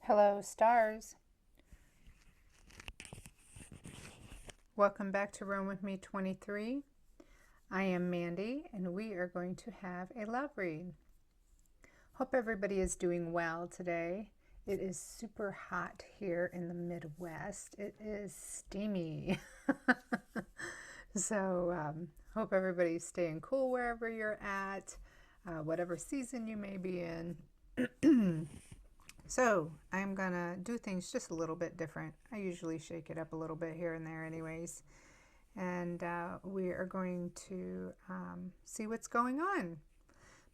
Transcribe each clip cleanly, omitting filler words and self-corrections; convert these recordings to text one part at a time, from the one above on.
Hello, stars. Welcome back to Room With Me 23. I am Mandy, and we are going to have a love read. Hope everybody is doing well today. It is super hot here in the Midwest. It is steamy. So, hope everybody's staying cool wherever you're at, whatever season you may be in. So I'm gonna do things just a little bit different. I usually shake it up a little bit here and there anyways. And we are going to see what's going on.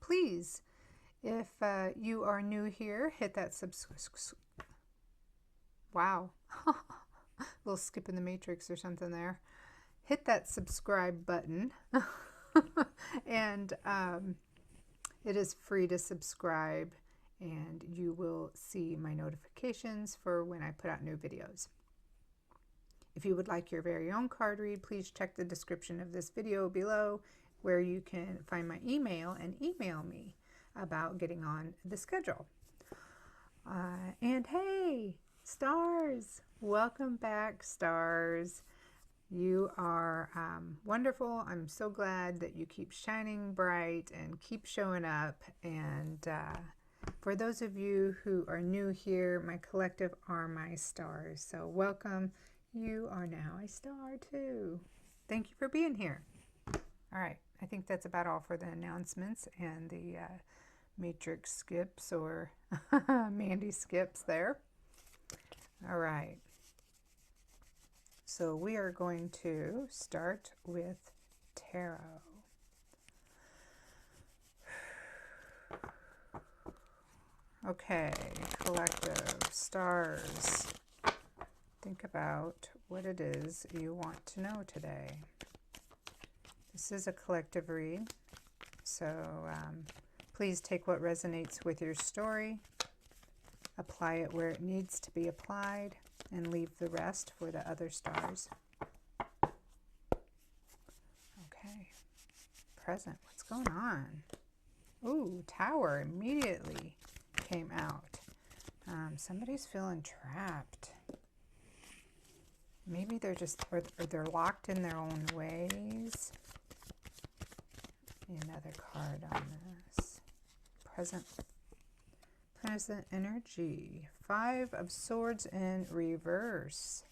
Please, if you are new here, hit that wow, little skip in the matrix or something there. Hit that subscribe button. And it is free to subscribe, and you will see my notifications for when I put out new videos. If you would like your very own card read, please check the description of this video below, where you can find my email and email me about getting on the schedule. And hey, stars, welcome back, stars. You are wonderful. I'm so glad that you keep shining bright and keep showing up. And for those of you who are new here, my collective are my stars. So welcome. You are now a star too. Thank you for being here. All right. I think that's about all for the announcements and the matrix skips or Mandy skips there. All right. So we are going to start with tarot. Okay, collective, stars, think about what it is you want to know today. This is a collective read, so please take what resonates with your story, apply it where it needs to be applied, and leave the rest for the other stars. Okay, present, what's going on? Ooh, Tower immediately came out. Somebody's feeling trapped. Maybe they're just, or they're locked in their own ways. Another card on this. Present energy. 5 of Swords in reverse.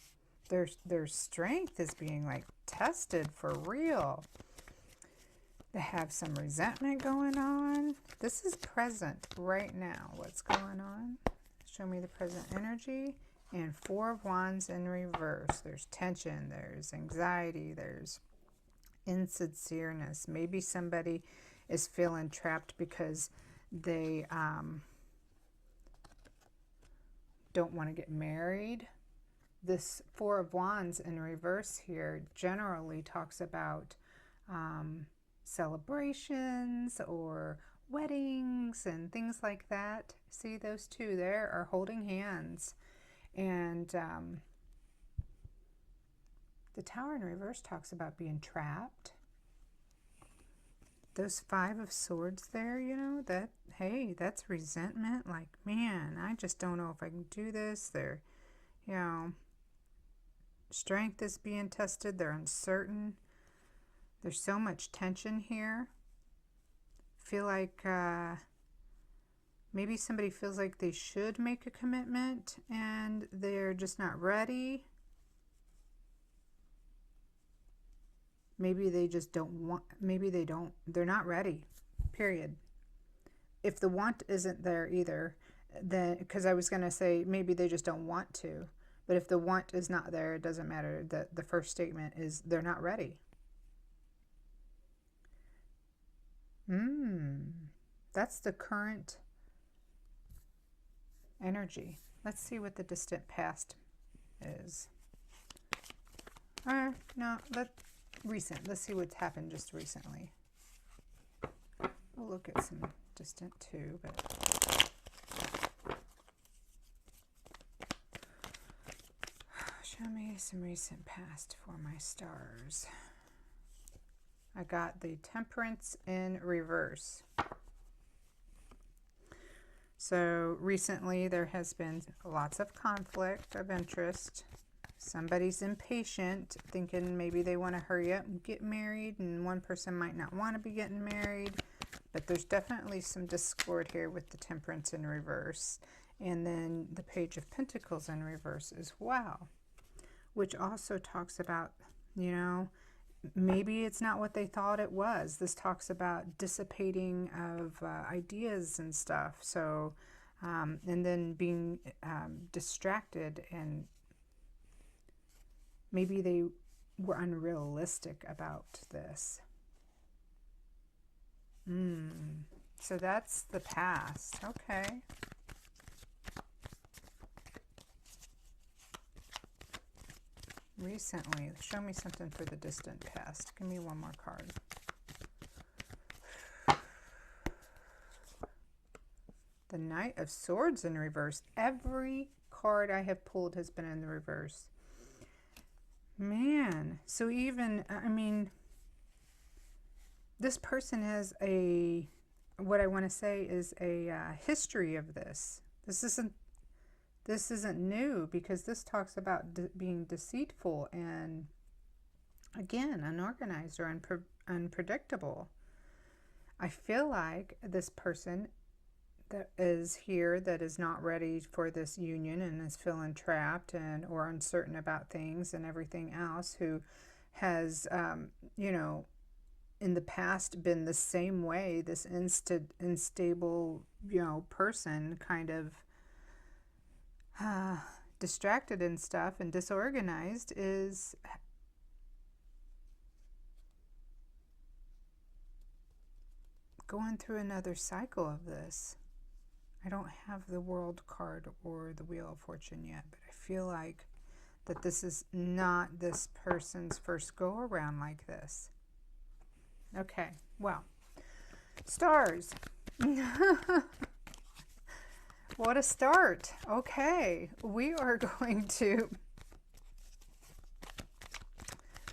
Their strength is being like tested for real. They have some resentment going on. This is present right now. What's going on? Show me the present energy. And 4 of Wands in reverse. There's tension, there's anxiety, there's insincereness. Maybe somebody is feeling trapped because they don't want to get married. This 4 of Wands in reverse here generally talks about celebrations or weddings and things like that. See, those two there are holding hands. And the Tower in reverse talks about being trapped. Those 5 of Swords there, you know, that, hey, that's resentment. Like, man, I just don't know if I can do this. They're, you know, strength is being tested. They're uncertain. There's so much tension here. Feel like maybe somebody feels like they should make a commitment and they're just not ready. Maybe they just don't want, maybe they're not ready, period. If the want isn't there either, then, because I was going to say maybe they just don't want to, but if the want is not there, it doesn't matter. The first statement is they're not ready. That's the current energy. Let's see what the distant past is. No, recent. Let's see what's happened just recently. We'll look at some distant too, but show me some recent past for my stars. I got the Temperance in reverse. So recently there has been lots of conflict of interest. Somebody's impatient, thinking maybe they want to hurry up and get married, and one person might not want to be getting married. But there's definitely some discord here with the Temperance in reverse. And then the Page of Pentacles in reverse as well, which also talks about, maybe it's not what they thought it was. This talks about dissipating of ideas and stuff. So, and then being distracted, and maybe they were unrealistic about this. So that's the past. Okay. Recently, show me something for the distant past. Give me one more card. The Knight of Swords in reverse. Every card I have pulled has been in the reverse. Man, so even, this person has what I want to say is a history of this. This isn't new, because this talks about being deceitful and, again, unorganized or unpredictable. I feel like this person that is here that is not ready for this union and is feeling trapped and or uncertain about things and everything else, who has, in the past been the same way, this unstable, person, kind of distracted and stuff and disorganized, is going through another cycle of this. I don't have the World card or the Wheel of Fortune yet, but I feel like that this is not this person's first go around like this. Okay, well, stars. What a start. Okay, we are going to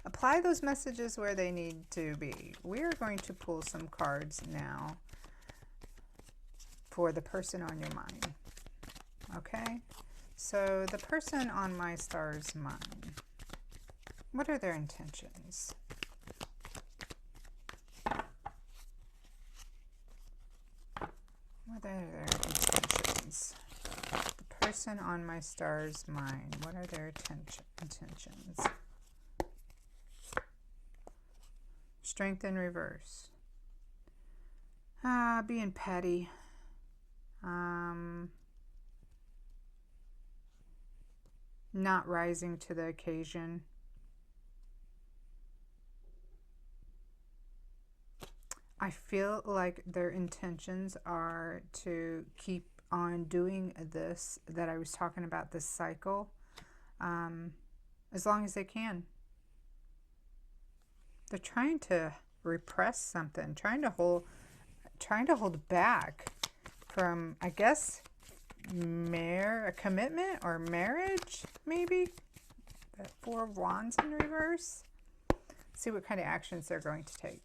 apply those messages where they need to be. We are going to pull some cards now for the person on your mind. Okay, so the person on my star's mind, what are their intentions? What are their intentions? The person on my star's mind, what are their intentions? Strength in reverse. Being petty. Not rising to the occasion. I feel like their intentions are to keep on doing this that I was talking about, this cycle, as long as they can. They're trying to repress something, trying to hold back from, I guess, a commitment or marriage, maybe. That Four of Wands in reverse. See what kind of actions they're going to take.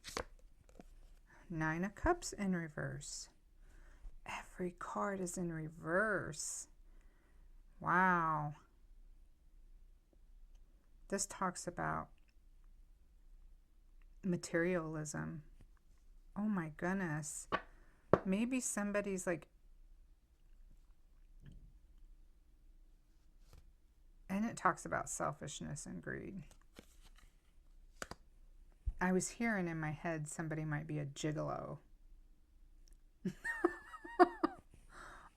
Nine of Cups in reverse. Every card is in reverse. Wow. This talks about materialism. Oh my goodness. Maybe somebody's like, and it talks about selfishness and greed. I was hearing in my head somebody might be a gigolo.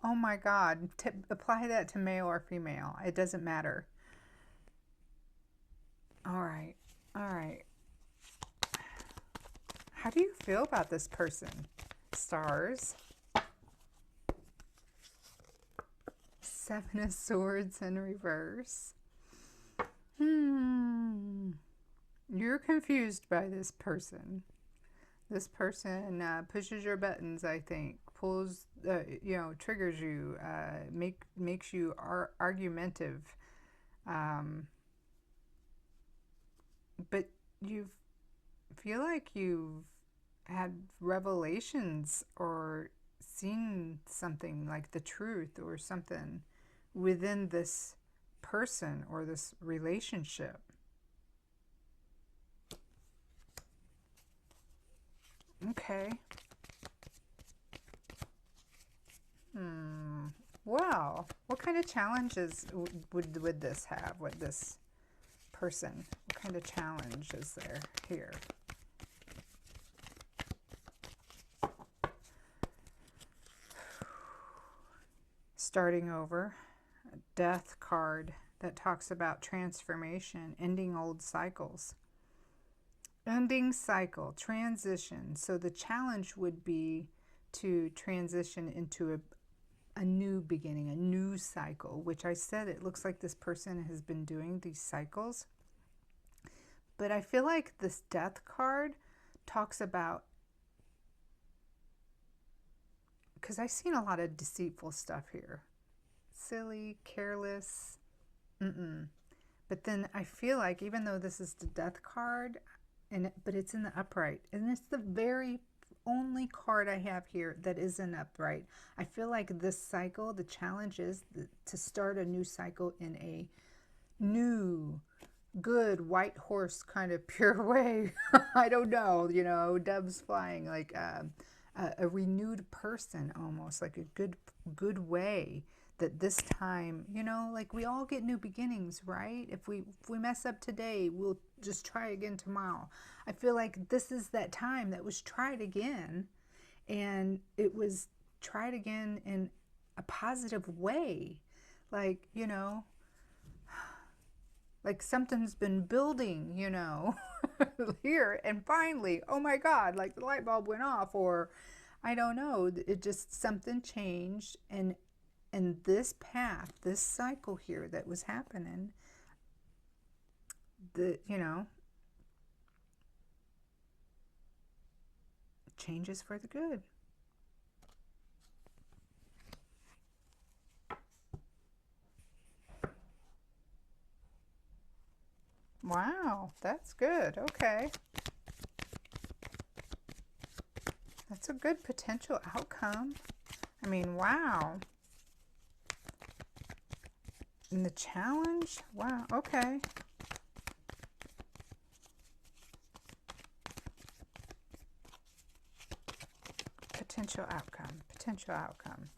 Oh my God. Apply that to male or female. It doesn't matter. All right. All right. How do you feel about this person? Stars. Seven of Swords in reverse. You're confused by this person. This person pushes your buttons, I think. Pulls, triggers you, makes you argumentative. But you feel like you've had revelations or seen something like the truth or something within this person or this relationship. Okay. Wow. What kind of challenges would this have? What this person? What kind of challenge is there here? Starting over. A death card that talks about transformation, ending old cycles. Ending cycle, transition. So the challenge would be to transition into a new beginning, a new cycle, which I said it looks like this person has been doing these cycles. But I feel like this death card talks about, because I've seen a lot of deceitful stuff here. Silly, careless. But then I feel like even though this is the death card, but it's in the upright, and it's the very only card I have here that is in upright. I feel like this cycle, the challenge is to start a new cycle in a new, good white horse kind of pure way. I don't know, doves flying, like a renewed person, almost like a good way. That this time, like we all get new beginnings, right? If we mess up today, we'll just try again tomorrow. I feel like this is that time that was tried again, and it was tried again in a positive way. Like, like something's been building, here, and finally, oh my God, like the light bulb went off, or I don't know, it just something changed, and this path, this cycle here that was happening, changes for the good. Wow, that's good. Okay. That's a good potential outcome. I mean, wow. And the challenge? Wow, okay. Potential outcome.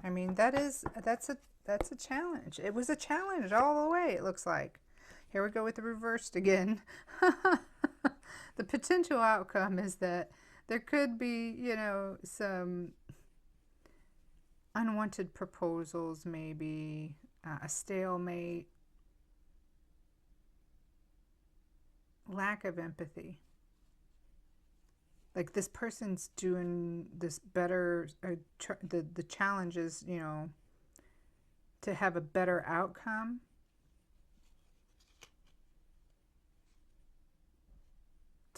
I mean, that's a challenge. It was a challenge all the way, it looks like. Here we go with the reversed again. The potential outcome is that there could be, some unwanted proposals, maybe a stalemate, lack of empathy. Like this person's doing this better, the challenge is, to have a better outcome.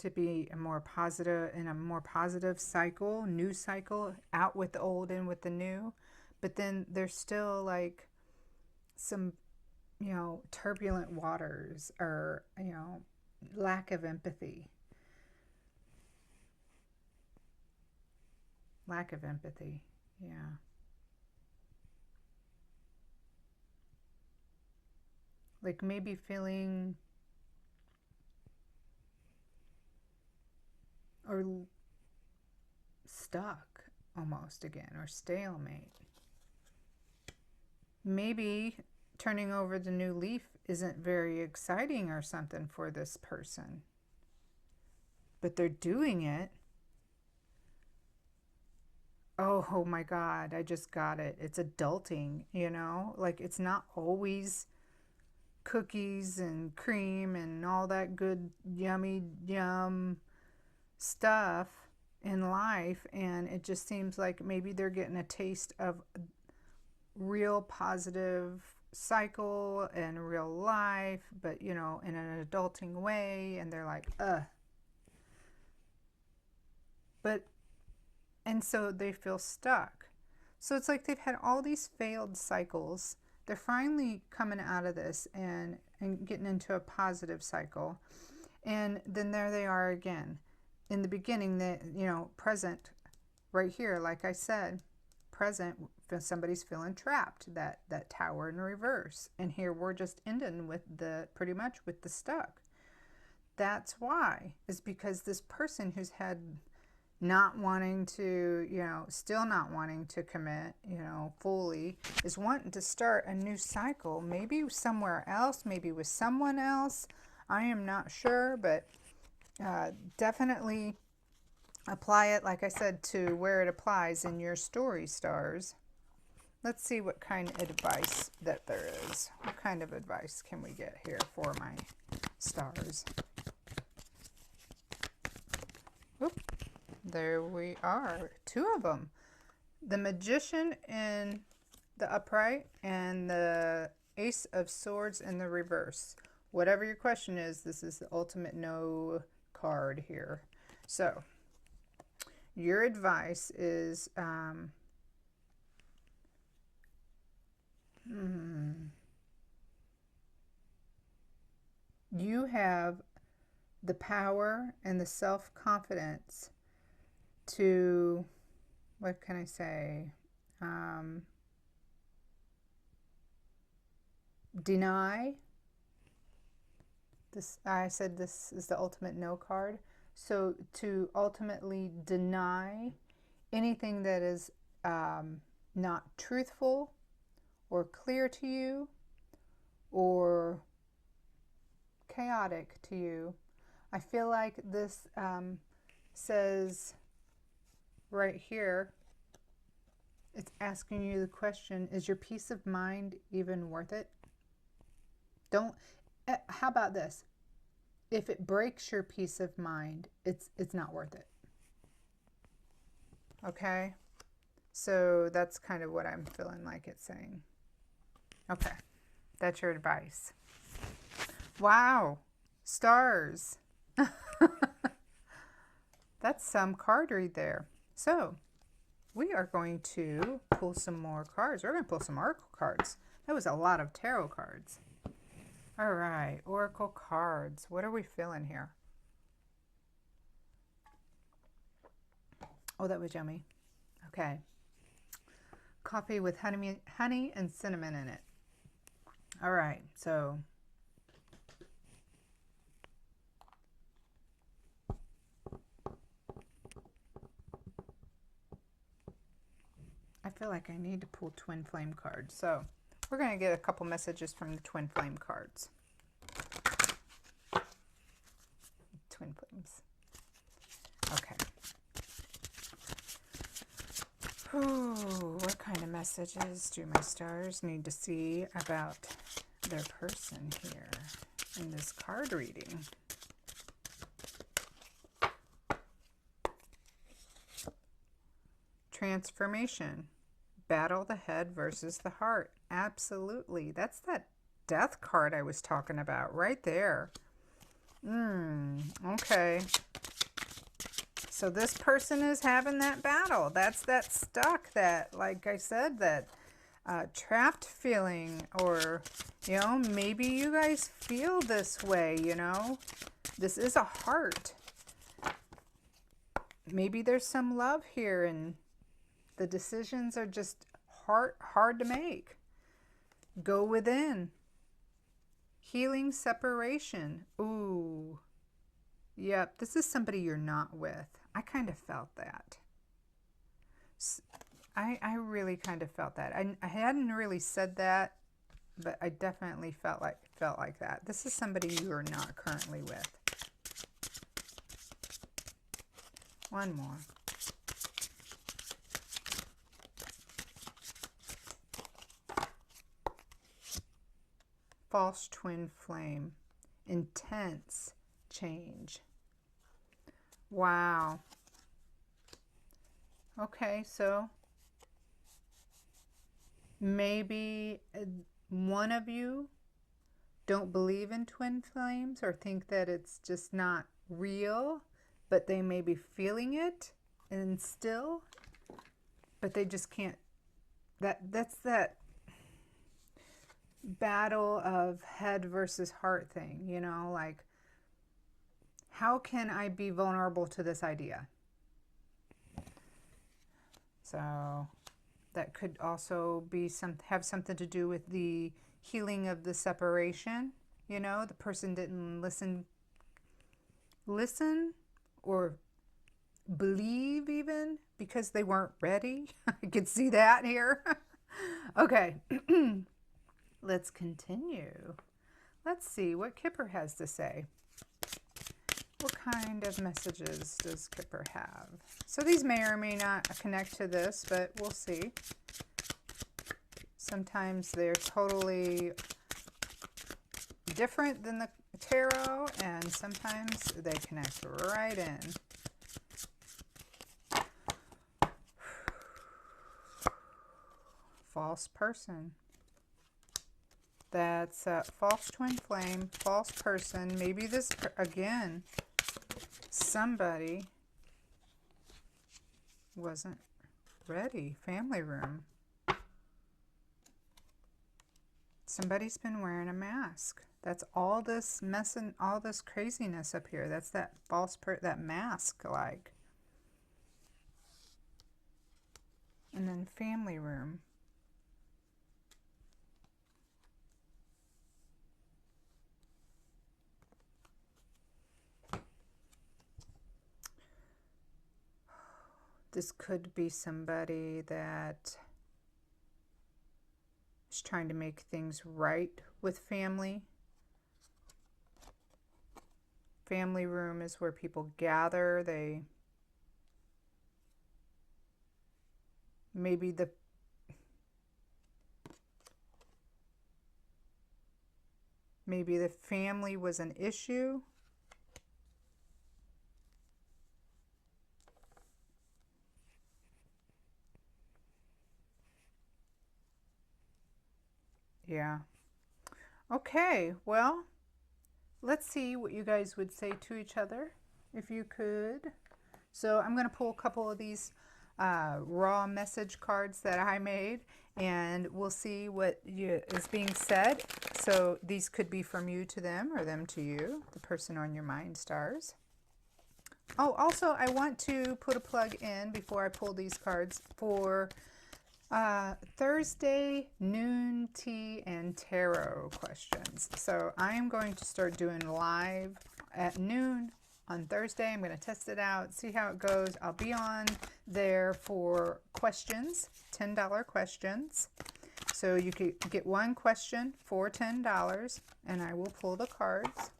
To be a more positive cycle, new cycle, out with the old, in with the new. But then there's still like some, turbulent waters, or, lack of empathy. Lack of empathy, yeah. Like maybe feeling or stuck almost again, or stalemate. Maybe turning over the new leaf isn't very exciting or something for this person, but they're doing it. Oh my God, I just got it. It's adulting, like it's not always cookies and cream and all that good, yummy, yum stuff in life. And it just seems like maybe they're getting a taste of real positive cycle and real life, but in an adulting way. And they're like, but, and so they feel stuck. So it's like they've had all these failed cycles. They're finally coming out of this and getting into a positive cycle. And then there they are again. In the beginning, present, right here, like I said, present, somebody's feeling trapped, that tower in reverse. And here we're just ending with the, pretty much with the stuck. That's why, is because this person who's had not wanting to, still not wanting to commit, fully, is wanting to start a new cycle, maybe somewhere else, maybe with someone else. I am not sure, but definitely apply it, like I said, to where it applies in your story, stars. Let's see what kind of advice that there is. What kind of advice can we get here for my stars? Oop, there we are. Two of them. The Magician in the upright and the Ace of Swords in the reverse. Whatever your question is, this is the ultimate no card here. So, your advice is you have the power and the self-confidence to, what can I say, deny this. I said this is the ultimate no card. So to ultimately deny anything that is not truthful or clear to you or chaotic to you. I feel like this says right here, it's asking you the question, is your peace of mind even worth it? How about this? If it breaks your peace of mind, it's not worth it. Okay? So that's kind of what I'm feeling like it's saying. Okay. That's your advice. Wow. Stars. That's some card read there. So we are going to pull some more cards. We're going to pull some oracle cards. That was a lot of tarot cards. All right, oracle cards. What are we feeling here? Oh, that was yummy. Okay. Coffee with honey and cinnamon in it. All right, so I feel like I need to pull twin flame cards. So we're going to get a couple messages from the twin flame cards. Twin flames. Okay. Ooh, what kind of messages do my stars need to see about their person here in this card reading? Transformation. Battle the head versus the heart. Absolutely. That's that death card I was talking about right there. Okay. So this person is having that battle. That's that stuck, that, like I said, that trapped feeling, or, maybe you guys feel this way, This is a heart. Maybe there's some love here, and the decisions are just hard to make. Go within. Healing separation. Ooh. Yep, this is somebody you're not with. I kind of felt that. I really kind of felt that. I hadn't really said that, but I definitely felt like that. This is somebody you are not currently with. One more. False twin flame. Intense change. Wow. Okay, so maybe one of you don't believe in twin flames or think that it's just not real, but they may be feeling it and still, but they just can't. That's that battle of head versus heart thing, like, how can I be vulnerable to this idea? So that could also be have something to do with the healing of the separation. You know, the person didn't listen or believe even because they weren't ready. I could see that here. Okay, let's continue. Let's see what Kipper has to say. What kind of messages does Kipper have? So these may or may not connect to this, but we'll see. Sometimes they're totally different than the tarot, and sometimes they connect right in. False person. That's a false twin flame, false person. Maybe this, again, somebody wasn't ready. Family room. Somebody's been wearing a mask. That's all this mess and all this craziness up here. That's that false that mask like. And then family room. This could be somebody that is trying to make things right with family. Family room is where people gather. Maybe the family was an issue. Yeah. Okay, well, let's see what you guys would say to each other if you could. So I'm going to pull a couple of these raw message cards that I made, and we'll see what is being said. So these could be from you to them or them to you, the person on your mind stars. Oh, also I want to put a plug in before I pull these cards for Thursday noon tea and tarot questions. So I am going to start doing live at noon on Thursday. I'm going to test it out, see how it goes. I'll be on there for questions, $10 questions. So you could get one question for $10 and I will pull the cards.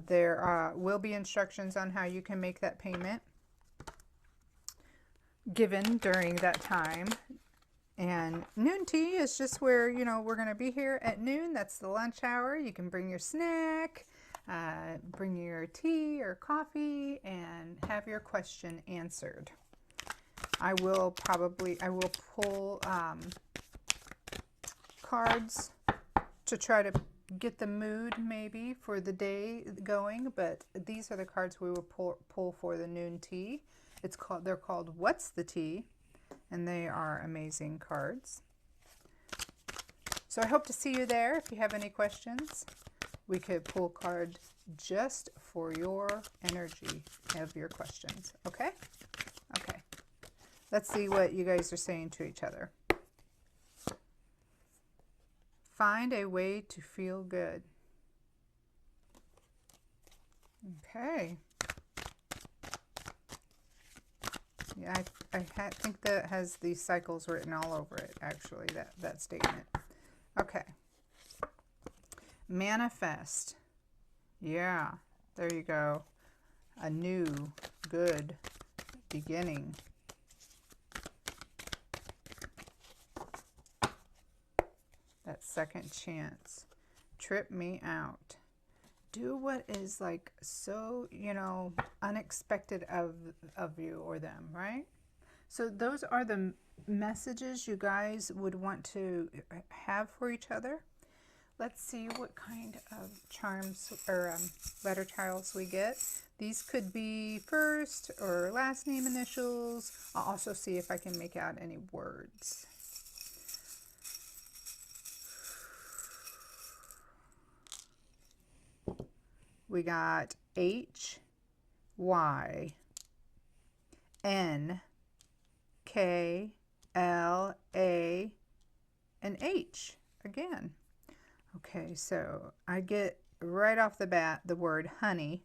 There will be instructions on how you can make that payment given during that time. And noon tea is just where, you know, we're going to be here at noon. That's the lunch hour. You can bring your snack, bring your tea or coffee, and have your question answered. I will pull cards to try to get the mood maybe for the day going, but these are the cards we will pull for the noon tea. They're called What's the Tea? And they are amazing cards. So I hope to see you there. If you have any questions, we could pull a card just for your energy of your questions. Okay? Okay. Let's see what you guys are saying to each other. Find a way to feel good. Okay. Yeah, I think that has these cycles written all over it, actually, that statement. Okay. Manifest. Yeah, there you go. A new, good beginning. That second chance. Trip me out. Do what is like so, you know, unexpected of you or them, right? So those are the messages you guys would want to have for each other. Let's see what kind of charms or letter tiles we get. These could be first or last name initials. I'll also see if I can make out any words. We got H, Y, N, K, L, A, and H again. Okay, so I get right off the bat the word honey.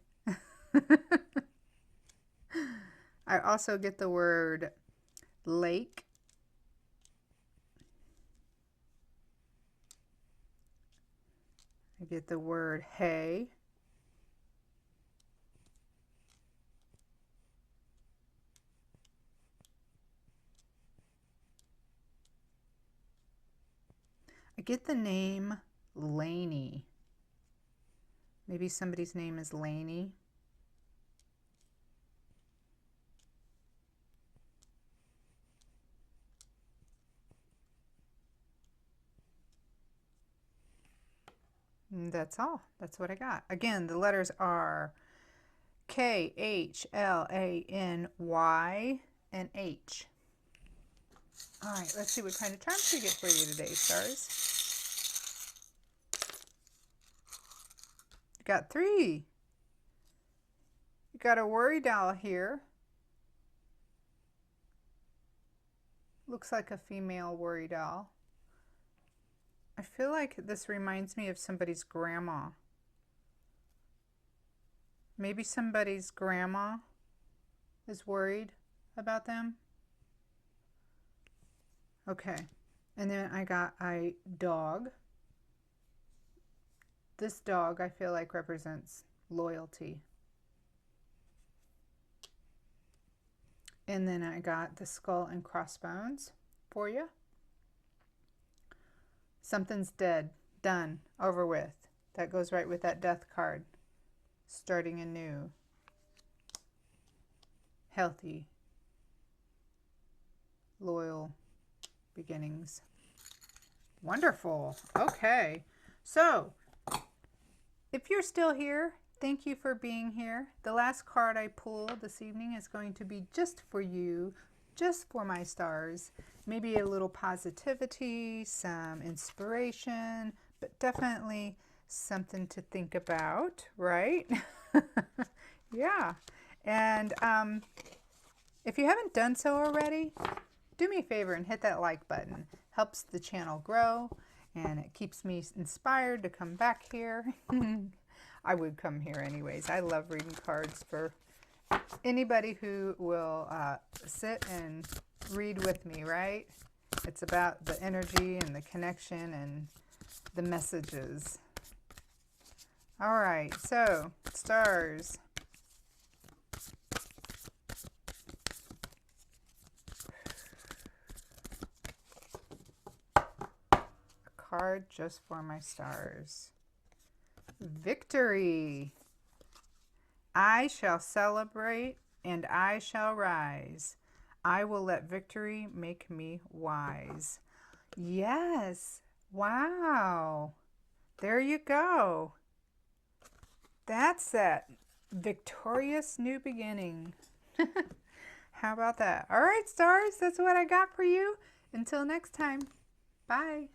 I also get the word lake. I get the word hay. I get the name Laney. Maybe somebody's name is Laney. And that's all. That's what I got. Again, the letters are K, H, L, A, N, Y, and H. All right, let's see what kind of charms we get for you today, stars. You got 3. You got a worry doll here. Looks like a female worry doll. I feel like this reminds me of somebody's grandma. Maybe somebody's grandma is worried about them. Okay, and then I got a dog. This dog I feel like represents loyalty. And then I got the skull and crossbones for you. Something's dead, done, over with. That goes right with that death card. Starting anew. Healthy. Loyal beginnings. Wonderful. Okay. So, if you're still here, thank you for being here. The last card I pulled this evening is going to be just for you, just for my stars. Maybe a little positivity, some inspiration, but definitely something to think about, right? Yeah. And if you haven't done so already, do me a favor and hit that like button. Helps the channel grow and it keeps me inspired to come back here. I would come here anyways. I love reading cards for anybody who will sit and read with me, right? It's about the energy and the connection and the messages. All right, so stars. A card just for my stars. Victory. I shall celebrate and I shall rise. I will let victory make me wise. Yes. Wow. There you go. That's that victorious new beginning. How about that? All right, stars, that's what I got for you. Until next time. Bye.